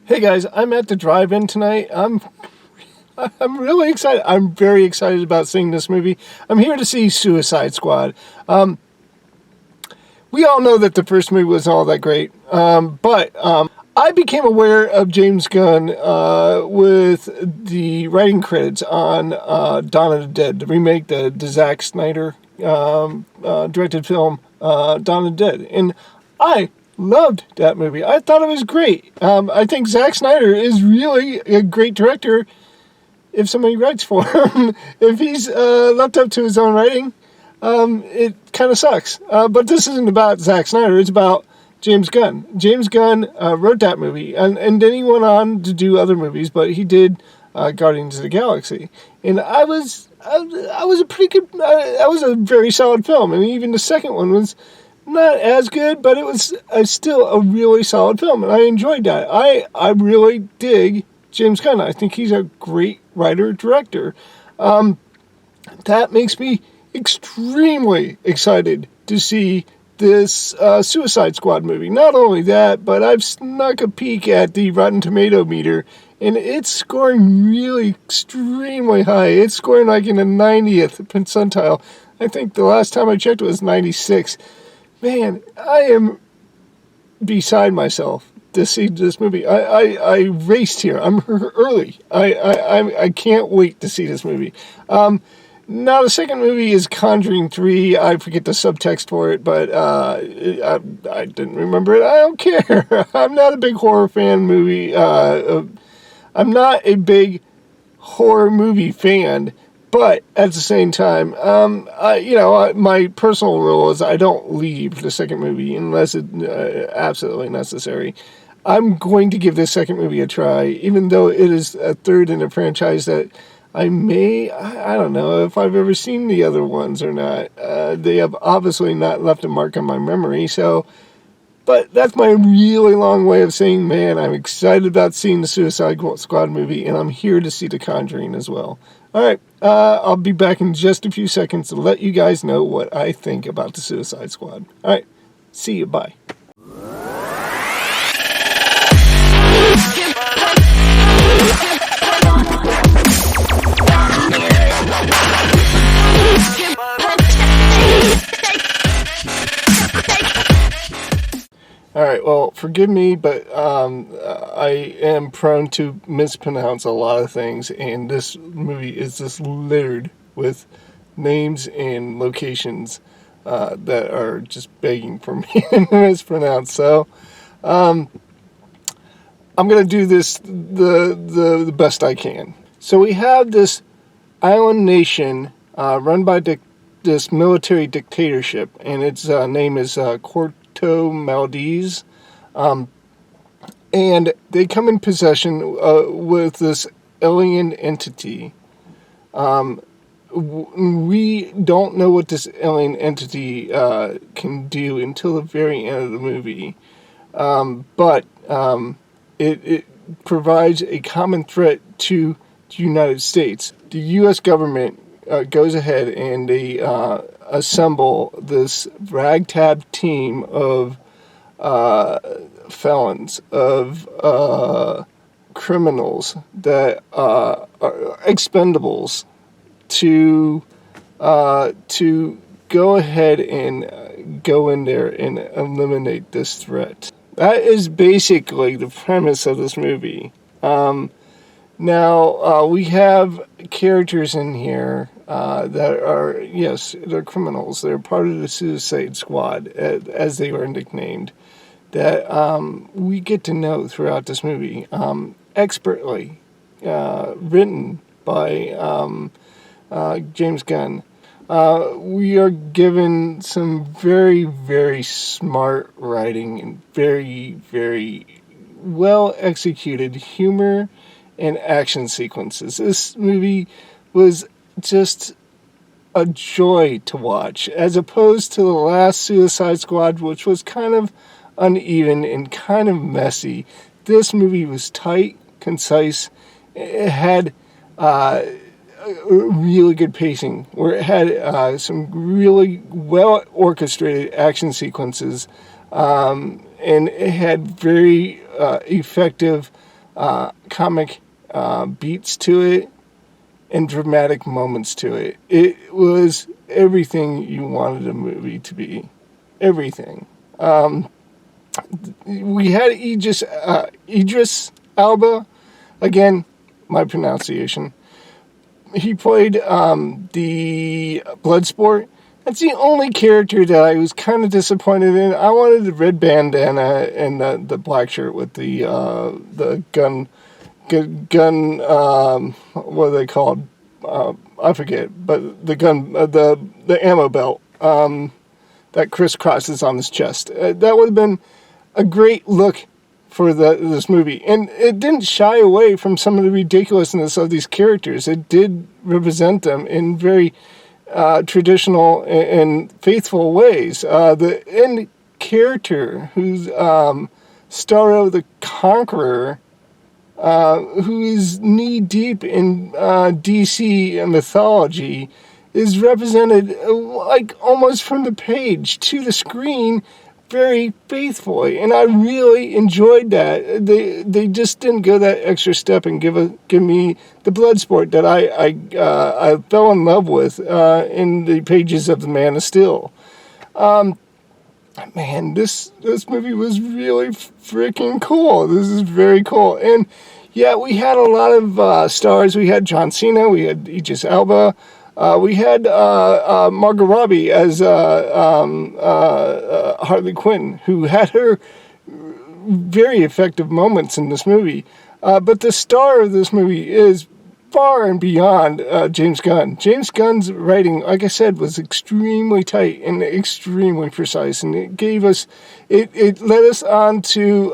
Hey guys, I'm at the drive-in tonight. I'm really excited. I'm very excited about seeing this movie. I'm here to see Suicide Squad. We all know that the first movie was all that great, but I became aware of James Gunn with the writing credits on Dawn of the Dead, the remake, the Zack Snyder directed film, Dawn of the Dead, and I loved that movie. I thought it was great. I think Zack Snyder is really a great director if somebody writes for him. If he's left up to his own writing, it kind of sucks. But this isn't about Zack Snyder. It's about James Gunn. James Gunn wrote that movie, and then he went on to do other movies, but he did Guardians of the Galaxy. And I was a pretty good, that was a very solid film. And even the second one was not as good, but it was still a really solid film, and I enjoyed that. I really dig James Gunn. I think he's a great writer-director. That makes me extremely excited to see this Suicide Squad movie. Not only that, but I've snuck a peek at the Rotten Tomato meter, and it's scoring really extremely high. It's scoring like in the 90th percentile. I think the last time I checked it was 96. Man, I am beside myself to see this movie. I raced here. I'm early. I can't wait to see this movie. Now, the second movie is Conjuring 3. I forget the subtext for it, but I didn't remember it. I don't care. I'm not a big horror fan movie. I'm not a big horror movie fan. But at the same time, my personal rule is I don't leave the second movie unless it's absolutely necessary. I'm going to give this second movie a try, even though it is a third in a franchise that I don't know if I've ever seen the other ones or not. They have obviously not left a mark on my memory, but that's my really long way of saying, man, I'm excited about seeing the Suicide Squad movie, and I'm here to see The Conjuring as well. All right, I'll be back in just a few seconds to let you guys know what I think about the Suicide Squad. All right, see you, bye. All right, well, forgive me, but I am prone to mispronounce a lot of things, and this movie is just littered with names and locations that are just begging for me to mispronounce. So I'm going to do this the best I can. So we have this island nation run by this military dictatorship, and its name is Maldives, and they come in possession with this alien entity. We don't know what this alien entity can do until the very end of the movie, but it provides a common threat to the United States. The U.S. government goes ahead and they assemble this ragtag team of felons, of criminals that are expendables to go ahead and go in there and eliminate this threat. That is basically the premise of this movie. Now, we have characters in here that are, yes, they're criminals. They're part of the Suicide Squad, as they were nicknamed, that we get to know throughout this movie. Expertly written by James Gunn. We are given some very, very smart writing and very, very well-executed humor and action sequences. This movie was just a joy to watch, as opposed to the last Suicide Squad, which was kind of uneven and kind of messy. This movie was tight, concise. It had really good pacing, where it had some really well orchestrated action sequences, and it had very effective comic beats to it and dramatic moments to it. It was everything you wanted a movie to be. Everything. We had Idris Alba. Again, my pronunciation. He played the Bloodsport. That's the only character that I was kind of disappointed in. I wanted the red bandana and the black shirt with the gun. What are they called? I forget. But the gun, the ammo belt that crisscrosses on his chest. That would have been a great look for this movie. And it didn't shy away from some of the ridiculousness of these characters. It did represent them in very traditional and faithful ways. The end character, who's Starro the Conqueror, who is knee-deep in DC mythology, is represented like almost from the page to the screen very faithfully, and I really enjoyed that. They just didn't go that extra step and give me the Bloodsport that I fell in love with in the pages of the Man of Steel. Man, this movie was really freaking cool. This is very cool, and yeah, we had a lot of stars. We had John Cena, we had Idris Alba. We had Margot Robbie as Harley Quinn, who had her very effective moments in this movie. But the star of this movie is far and beyond James Gunn. James Gunn's writing, like I said, was extremely tight and extremely precise, and it gave us, it led us on to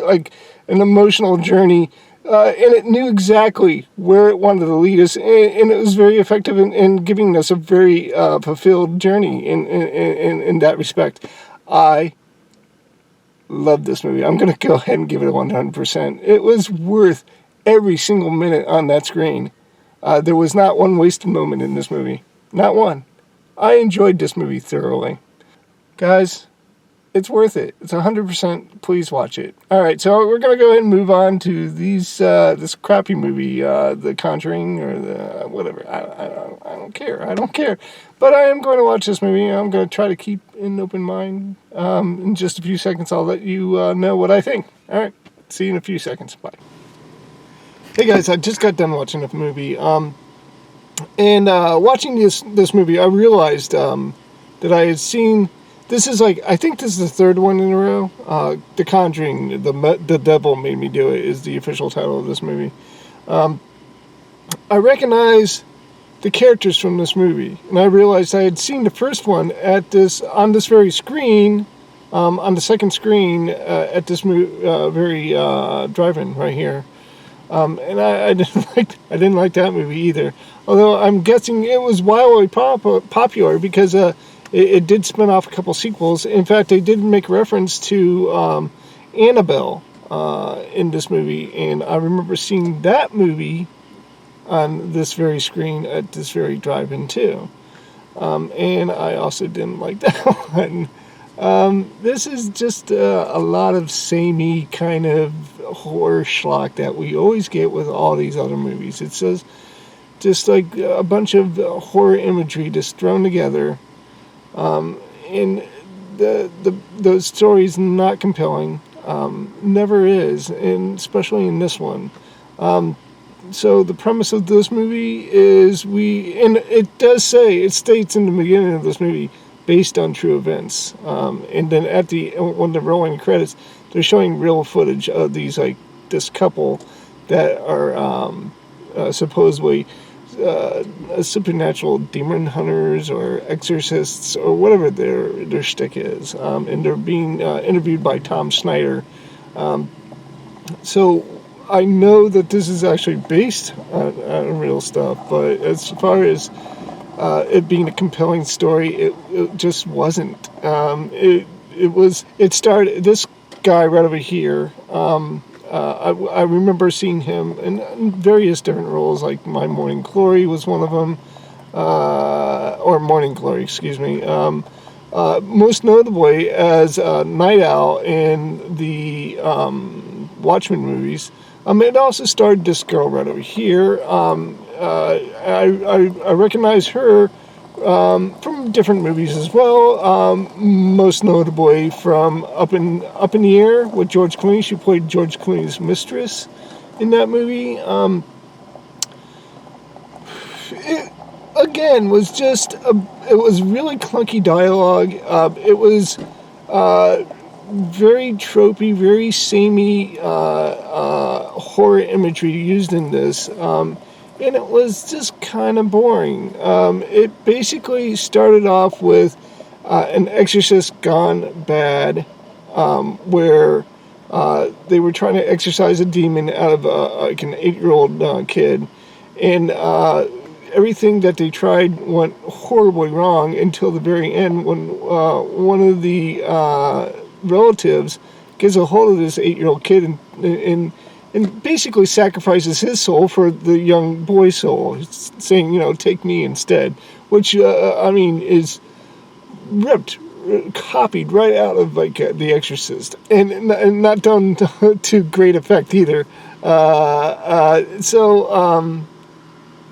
like an emotional journey. And it knew exactly where it wanted to lead us, and it was very effective in giving us a very fulfilled journey in that respect. I love this movie. I'm going to go ahead and give it a 100%. It was worth every single minute on that screen. There was not one wasted moment in this movie. Not one. I enjoyed this movie thoroughly. Guys, it's worth it. It's 100%. Please watch it. All right, so we're going to go ahead and move on to this crappy movie, The Conjuring, or the whatever. I don't care. I don't care. But I am going to watch this movie. I'm going to try to keep an open mind. In just a few seconds, I'll let you know what I think. All right, see you in a few seconds. Bye. Hey guys, I just got done watching the movie. And watching this movie, I realized that I had seen. This is I think this is the third one in a row. The Conjuring, the Devil Made Me Do It is the official title of this movie. I recognize the characters from this movie, and I realized I had seen the first one on this very screen, on the second screen at this very drive-in right here. And I didn't like that movie either. Although I'm guessing it was wildly popular because it did spin off a couple sequels. In fact, they did make reference to Annabelle in this movie, and I remember seeing that movie on this very screen at this very drive-in too. And I also didn't like that one. This is just a lot of samey kind of horror schlock that we always get with all these other movies. It says just like a bunch of horror imagery just thrown together. And the story's not compelling, never is, and especially in this one. So the premise of this movie is and it states in the beginning of this movie, based on true events. And then when they're rolling credits, they're showing real footage of this couple that are supposedly supernatural demon hunters or exorcists or whatever their shtick is, and they're being interviewed by Tom Snyder. So I know that this is actually based on real stuff, but as far as it being a compelling story, it just wasn't. It started this guy right over here. I remember seeing him in various different roles, like My Morning Glory was one of them, or Morning Glory, excuse me. Most notably as Night Owl in the Watchmen movies. It also starred this girl right over here. I recognize her from different movies as well. Most notably from Up in the Air with George Clooney. She played George Clooney's mistress in that movie. It again was just it was really clunky dialogue. It was very tropey, very samey horror imagery used in this, and it was just kind of boring. It basically started off with an exorcist gone bad, where they were trying to exorcise a demon out of like an 8-year-old kid, and everything that they tried went horribly wrong until the very end when one of the relatives gets a hold of this 8-year-old kid and basically sacrifices his soul for the young boy's soul, saying, take me instead, which, is copied right out of, The Exorcist, and not done to great effect either.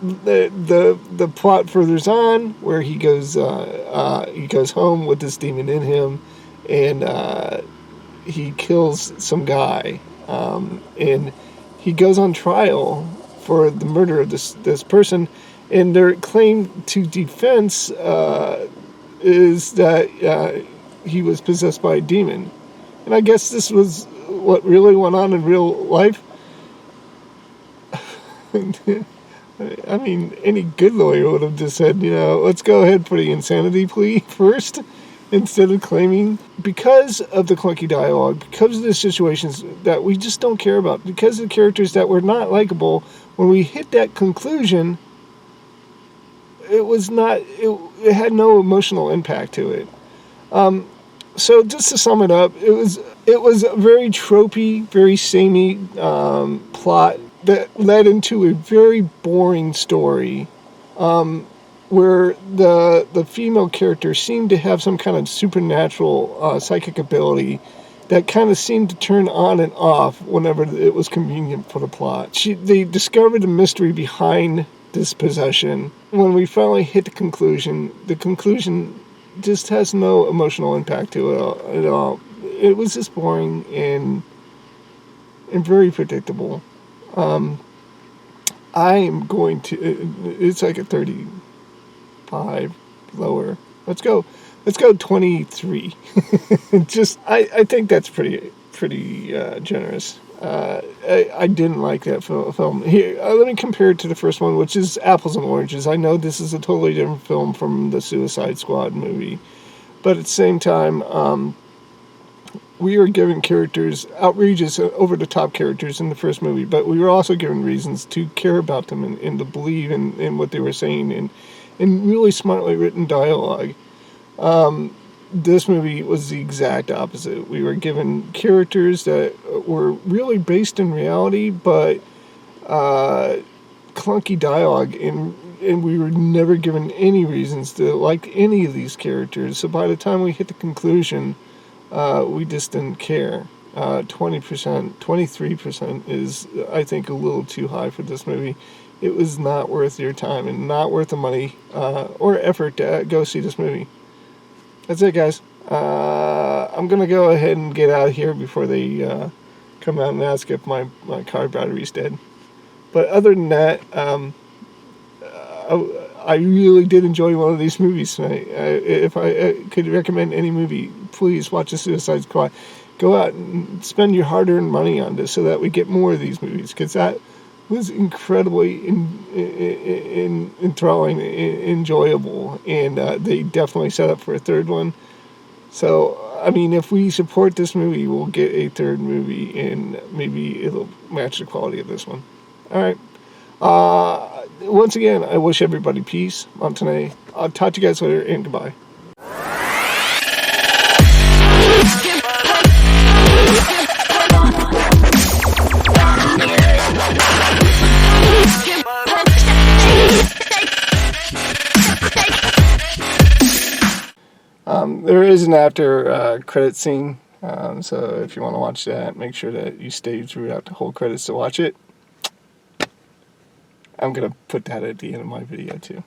The plot furthers on where he goes home with this demon in him, and he kills some guy, and he goes on trial for the murder of this person, and their claim to defense is that he was possessed by a demon. And I guess this was what really went on in real life. I mean, any good lawyer would have just said, let's go ahead for the insanity plea first, instead of claiming, because of the clunky dialogue, because of the situations that we just don't care about, because of the characters that were not likable, when we hit that conclusion, it had no emotional impact to it. So just to sum it up, it was a very tropey, very samey plot that led into a very boring story, where the female character seemed to have some kind of supernatural psychic ability that kind of seemed to turn on and off whenever it was convenient for the plot. They discovered the mystery behind this possession. When we finally hit the conclusion just has no emotional impact to it at all. It was just boring and very predictable. I am going to... It's like a 35 lower. Let's go 23. I think that's pretty generous. I didn't like that film. Here, let me compare it to the first one, which is Apples and Oranges. I know this is a totally different film from the Suicide Squad movie, but at the same time, we were given characters, outrageous, over-the-top characters in the first movie, but we were also given reasons to care about them and to believe in what they were saying, and really smartly written dialogue. This movie was the exact opposite. We were given characters that were really based in reality, but clunky dialogue, and we were never given any reasons to like any of these characters. So by the time we hit the conclusion, we just didn't care. 20%, 23% is, I think, a little too high for this movie. It was not worth your time and not worth the money or effort to go see this movie. That's it, guys. I'm going to go ahead and get out of here before they come out and ask if my car battery's dead. But other than that, I really did enjoy one of these movies tonight. If I could recommend any movie, please watch The Suicide Squad. Go out and spend your hard-earned money on this so that we get more of these movies, because that was incredibly enthralling, enjoyable, and they definitely set up for a third one. So, I mean, if we support this movie, we'll get a third movie, and maybe it'll match the quality of this one. All right. Once again, I wish everybody peace on today. I'll talk to you guys later, and goodbye. There is an after credit scene So if you want to watch that, make sure that you stay throughout the whole credits to watch it. I'm going to put that at the end of my video too.